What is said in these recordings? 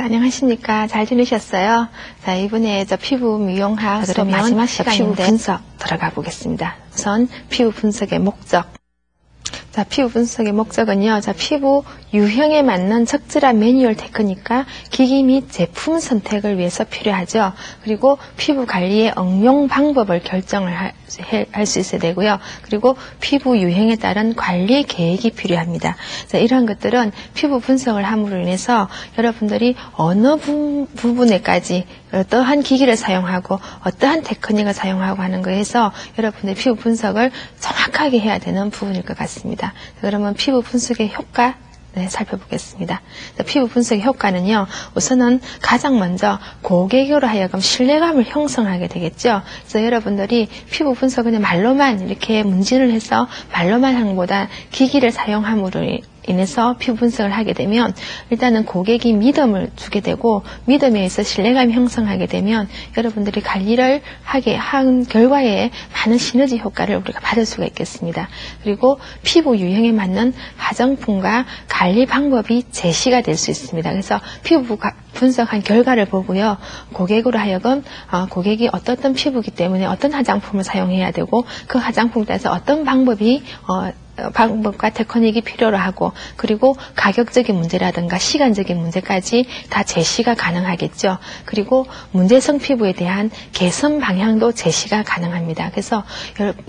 안녕하십니까. 잘 지내셨어요? 자, 이번에 피부 미용학 수업 마지막 시간인데 피부 분석 들어가 보겠습니다. 우선 피부 분석의 목적. 자, 피부 분석의 목적은요. 자, 피부 유형에 맞는 적절한 매뉴얼 테크닉과 기기 및 제품 선택을 위해서 필요하죠. 그리고 피부 관리의 응용 방법을 결정을 할 수 있어야 되고요. 그리고 피부 유형에 따른 관리 계획이 필요합니다. 자, 이러한 것들은 피부 분석을 함으로 인해서 여러분들이 어느 부분에까지 어떠한 기기를 사용하고 어떠한 테크닉을 사용하고 하는 거에서 여러분의 피부 분석을 정확하게 해야 되는 부분일 것 같습니다. 그러면 피부 분석의 효과 살펴보겠습니다. 피부 분석의 효과는요, 우선은 가장 먼저 고객으로 하여금 신뢰감을 형성하게 되겠죠. 그래서 여러분들이 피부 분석은 말로만 이렇게 문진을 해서 말로만 하는 것보다 기기를 사용함으로 인해서 피부 분석을 하게 되면 일단은 고객이 믿음을 주게 되고 믿음에 의해서 신뢰감이 형성하게 되면 여러분들이 관리를 하게 한 결과에 많은 시너지 효과를 우리가 받을 수가 있겠습니다. 그리고 피부 유형에 맞는 화장품과 관리 방법이 제시가 될 수 있습니다. 그래서 피부 분석한 결과를 보고요. 고객으로 하여금 고객이 어떤 피부이기 때문에 어떤 화장품을 사용해야 되고 그 화장품에 따라서 어떤 방법과 테크닉이 필요로 하고 그리고 가격적인 문제라든가 시간적인 문제까지 다 제시가 가능하겠죠. 그리고 문제성 피부에 대한 개선 방향도 제시가 가능합니다. 그래서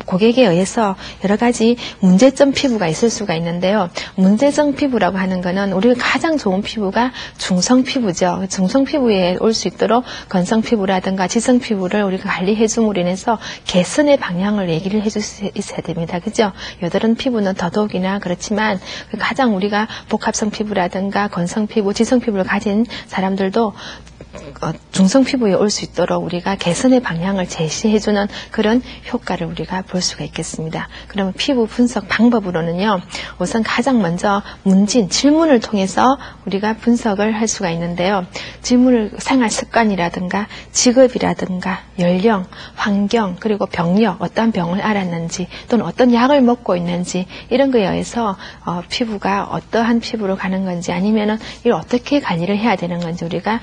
고객에 의해서 여러 가지 문제점 피부가 있을 수가 있는데요. 문제성 피부라고 하는 거는 우리가 가장 좋은 피부가 중성 피부죠. 중성 피부에 올 수 있도록 건성 피부라든가 지성 피부를 우리가 관리해 줌으로 인해서 개선의 방향을 얘기를 해줄 수 있어야 됩니다. 그죠? 여드름 피부는 더더욱이나 그렇지만 가장 우리가 복합성 피부라든가 건성 피부, 지성 피부를 가진 사람들도 중성 피부에 올 수 있도록 우리가 개선의 방향을 제시해주는 그런 효과를 우리가 볼 수가 있겠습니다. 그러면 피부 분석 방법으로는요, 우선 가장 먼저 질문을 통해서 우리가 분석을 할 수가 있는데요. 생활 습관이라든가 직업이라든가 연령, 환경, 그리고 병력, 어떤 병을 앓았는지 또는 어떤 약을 먹고 있는지 이런 거에 의해서 피부가 어떠한 피부로 가는 건지 아니면은 이걸 어떻게 관리를 해야 되는 건지 우리가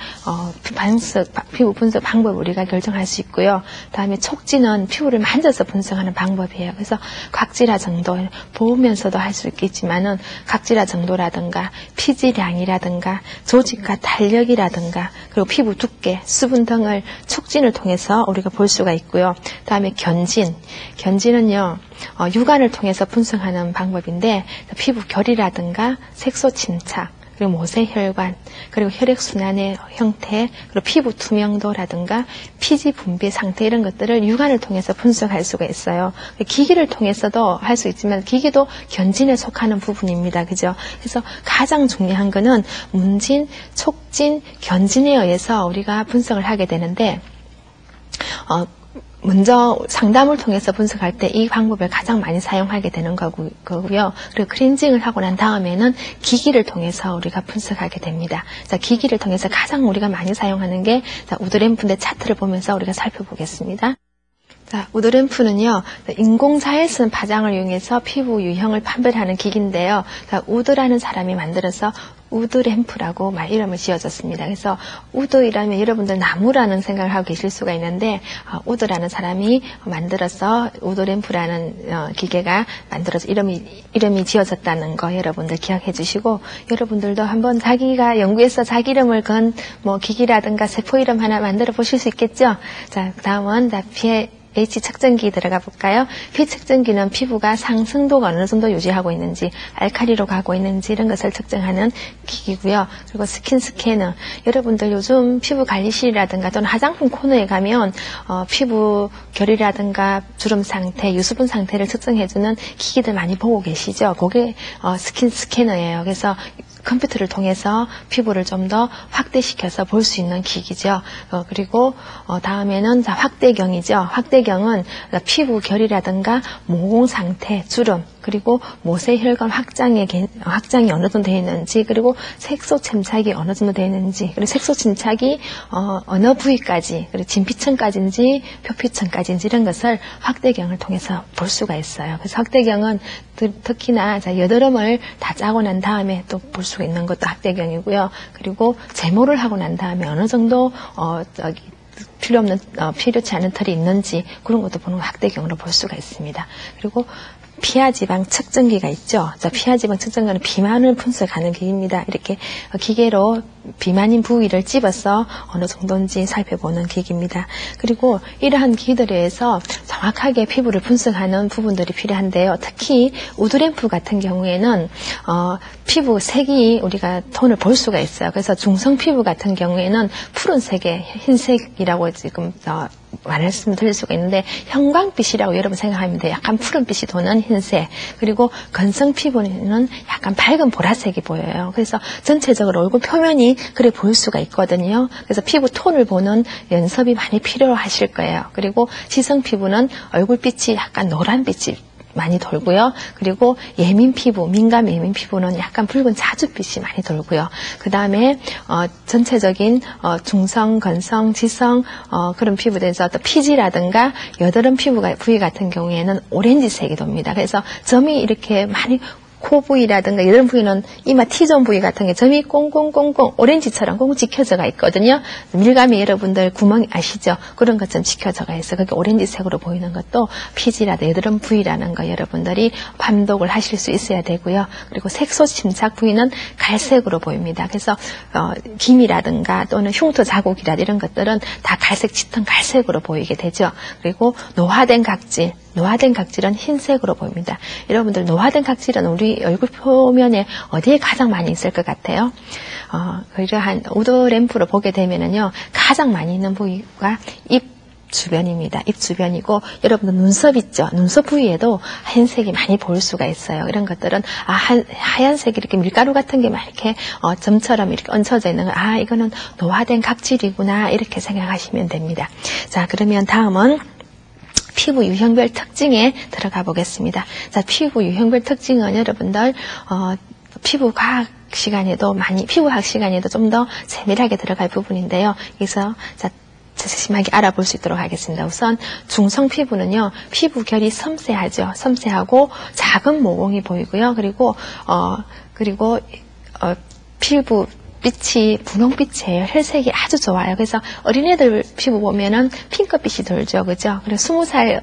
피부 분석 방법을 우리가 결정할 수 있고요. 다음에 촉진은 피부를 만져서 분석하는 방법이에요. 그래서 각질화 정도, 보면서도 할 수 있겠지만은 각질화 정도라든가 피지량이라든가 조직과 탄력이라든가 그리고 피부 두께, 수분 등을 촉진을 통해서 우리가 볼 수가 있고요. 다음에 견진은요, 육안을 통해서 분석하는 방법인데 피부 결이라든가 색소 침착, 그리고 모세혈관, 그리고 혈액순환의 형태, 그리고 피부 투명도라든가 피지 분비 상태 이런 것들을 육안을 통해서 분석할 수가 있어요. 기기를 통해서도 할 수 있지만 기기도 견진에 속하는 부분입니다. 그죠? 그래서 가장 중요한 거는 문진, 촉진, 견진에 의해서 우리가 분석을 하게 되는데 먼저 상담을 통해서 분석할 때 이 방법을 가장 많이 사용하게 되는 거고요. 그리고 클렌징을 하고 난 다음에는 기기를 통해서 우리가 분석하게 됩니다. 자, 기기를 통해서 가장 우리가 많이 사용하는 게 우드램프인데 차트를 보면서 우리가 살펴보겠습니다. 자, 우드램프는요, 인공자외선 파장을 이용해서 피부 유형을 판별하는 기기인데요. 자, 우드라는 사람이 만들어서 우드램프라고 이름을 지어졌습니다. 그래서 우드이라면 여러분들 나무라는 생각을 하고 계실 수가 있는데 우드라는 사람이 만들어서 우드램프라는 기계가 만들어서 이름이 지어졌다는 거 여러분들 기억해 주시고 여러분들도 한번 자기가 연구해서 자기 이름을 건 기기라든가 세포 이름 하나 만들어 보실 수 있겠죠? 자, 다음은 pH 측정기 들어가 볼까요? pH 측정기는 피부가 상승도가 어느 정도 유지하고 있는지, 알칼리로 가고 있는지 이런 것을 측정하는 기기고요. 그리고 스킨 스캐너. 여러분들 요즘 피부 관리실이라든가 또는 화장품 코너에 가면 피부 결이라든가 주름 상태, 유수분 상태를 측정해주는 기기들 많이 보고 계시죠? 그게 스킨 스캐너예요. 그래서 컴퓨터를 통해서 피부를 좀 더 확대시켜서 볼 수 있는 기기죠. 그리고 다음에는 확대경이죠. 확대경은 피부 결이라든가 모공 상태, 주름, 그리고 모세혈관 확장이 어느 정도 되어 있는지, 그리고 색소 침착이 어느 정도 되어 있는지, 그리고 색소 침착이 어느 부위까지, 그리고 진피층까지인지 표피층까지인지 이런 것을 확대경을 통해서 볼 수가 있어요. 그래서 확대경은 특히나 여드름을 다 짜고 난 다음에 또 볼 수가 있는 것도 확대경이고요. 그리고 제모를 하고 난 다음에 어느 정도 필요치 않은 털이 있는지 그런 것도 보는 확대경으로 볼 수가 있습니다. 그리고 피하지방 측정기가 있죠. 피하지방 측정기는 비만을 분석하는 기기입니다. 이렇게 기계로 비만인 부위를 집어서 어느 정도인지 살펴보는 기기입니다. 그리고 이러한 기기들에 의해서 정확하게 피부를 분석하는 부분들이 필요한데요. 특히 우드램프 같은 경우에는 피부 색이 우리가 톤을 볼 수가 있어요. 그래서 중성 피부 같은 경우에는 푸른색의 흰색이라고 지금 말씀드릴 수가 있는데, 형광빛이라고 여러분 생각하면 돼요. 약간 푸른빛이 도는 흰색. 그리고 건성 피부는 약간 밝은 보라색이 보여요. 그래서 전체적으로 얼굴 표면이 그래 보일 수가 있거든요. 그래서 피부 톤을 보는 연습이 많이 필요하실 거예요. 그리고 지성 피부는 얼굴빛이 약간 노란빛이 많이 돌고요. 그리고 민감 예민 피부는 약간 붉은 자줏빛이 많이 돌고요. 그 다음에 전체적인 중성, 건성, 지성 그런 피부에서 또 피지라든가 여드름 부위 같은 경우에는 오렌지색이 돕니다. 그래서 점이 이렇게 많이 코 부위라든가 이런 부위는 이마 T존 부위 같은 게 점이 꽁꽁꽁꽁 오렌지처럼 꽁꽁 찍혀져가 있거든요. 밀감이 여러분들 구멍 아시죠? 그런 것처럼 찍혀져가 있어요. 그게 오렌지색으로 보이는 것도 피지라든가 여드름 부위라는 거 여러분들이 판독을 하실 수 있어야 되고요. 그리고 색소 침착 부위는 갈색으로 보입니다. 그래서 김이라든가 또는 흉터 자국이라든가 이런 것들은 다 갈색, 짙은 갈색으로 보이게 되죠. 그리고 노화된 각질은 흰색으로 보입니다. 여러분들 노화된 각질은 우리 얼굴 표면에 어디에 가장 많이 있을 것 같아요? 이러한 우드램프로 보게 되면은요, 가장 많이 있는 부위가 입 주변입니다. 입 주변이고, 여러분들 눈썹 있죠? 눈썹 부위에도 흰색이 많이 보일 수가 있어요. 이런 것들은 하얀색이 이렇게 밀가루 같은 게 막 이렇게 점처럼 이렇게 얹혀져 있는 거, 이거는 노화된 각질이구나 이렇게 생각하시면 됩니다. 자, 그러면 다음은 피부 유형별 특징에 들어가 보겠습니다. 자, 피부 유형별 특징은 여러분들 피부과학 시간에도 좀 더 세밀하게 들어갈 부분인데요. 그래서 세심하게 알아볼 수 있도록 하겠습니다. 우선 중성 피부는요, 피부 결이 섬세하죠. 섬세하고 작은 모공이 보이고요. 그리고 피부 빛이 분홍빛이에요. 혈색이 아주 좋아요. 그래서 어린애들 피부 보면은 핑크빛이 돌죠. 그죠? 그래서 20살,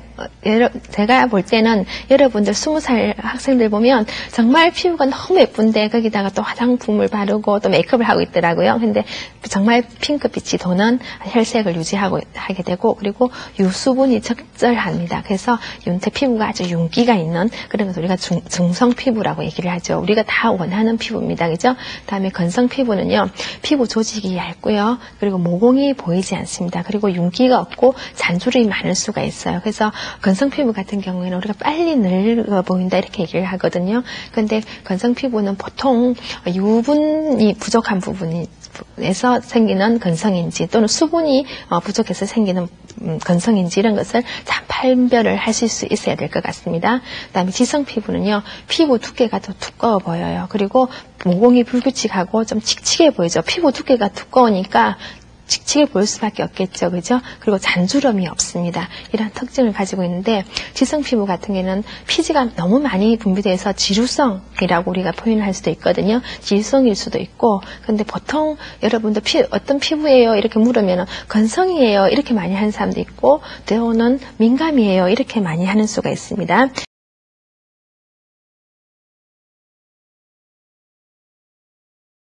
제가 볼 때는 여러분들 20살 학생들 보면 정말 피부가 너무 예쁜데 거기다가 또 화장품을 바르고 또 메이크업을 하고 있더라고요. 근데 정말 핑크빛이 도는 혈색을 하게 되고, 그리고 유수분이 적절합니다. 그래서 윤태 피부가 아주 윤기가 있는 그런 것을 우리가 중성 피부라고 얘기를 하죠. 우리가 다 원하는 피부입니다. 그죠? 다음에 건성 피부는 피부 조직이 얇고요. 그리고 모공이 보이지 않습니다. 그리고 윤기가 없고 잔주름이 많을 수가 있어요. 그래서 건성 피부 같은 경우에는 우리가 빨리 늙어 보인다 이렇게 얘기를 하거든요. 그런데 건성 피부는 보통 유분이 부족한 부분에서 생기는 건성인지 또는 수분이 부족해서 생기는 건성인지 이런 것을 잘 판별을 하실 수 있어야 될 것 같습니다. 그다음에 지성 피부는요, 피부 두께가 더 두꺼워 보여요. 그리고 모공이 불규칙하고 좀 칙칙해 보이죠. 피부 두께가 두꺼우니까 칙칙해 보일 수밖에 없겠죠. 그죠? 그리고 잔주름이 없습니다. 이런 특징을 가지고 있는데, 지성 피부 같은 경우는 피지가 너무 많이 분비돼서 지루성이라고 우리가 표현을 할 수도 있거든요. 지루성일 수도 있고, 근데 보통 여러분들 어떤 피부예요? 이렇게 물으면 건성이에요. 이렇게 많이 하는 사람도 있고, 때로는 민감이에요. 이렇게 많이 하는 수가 있습니다.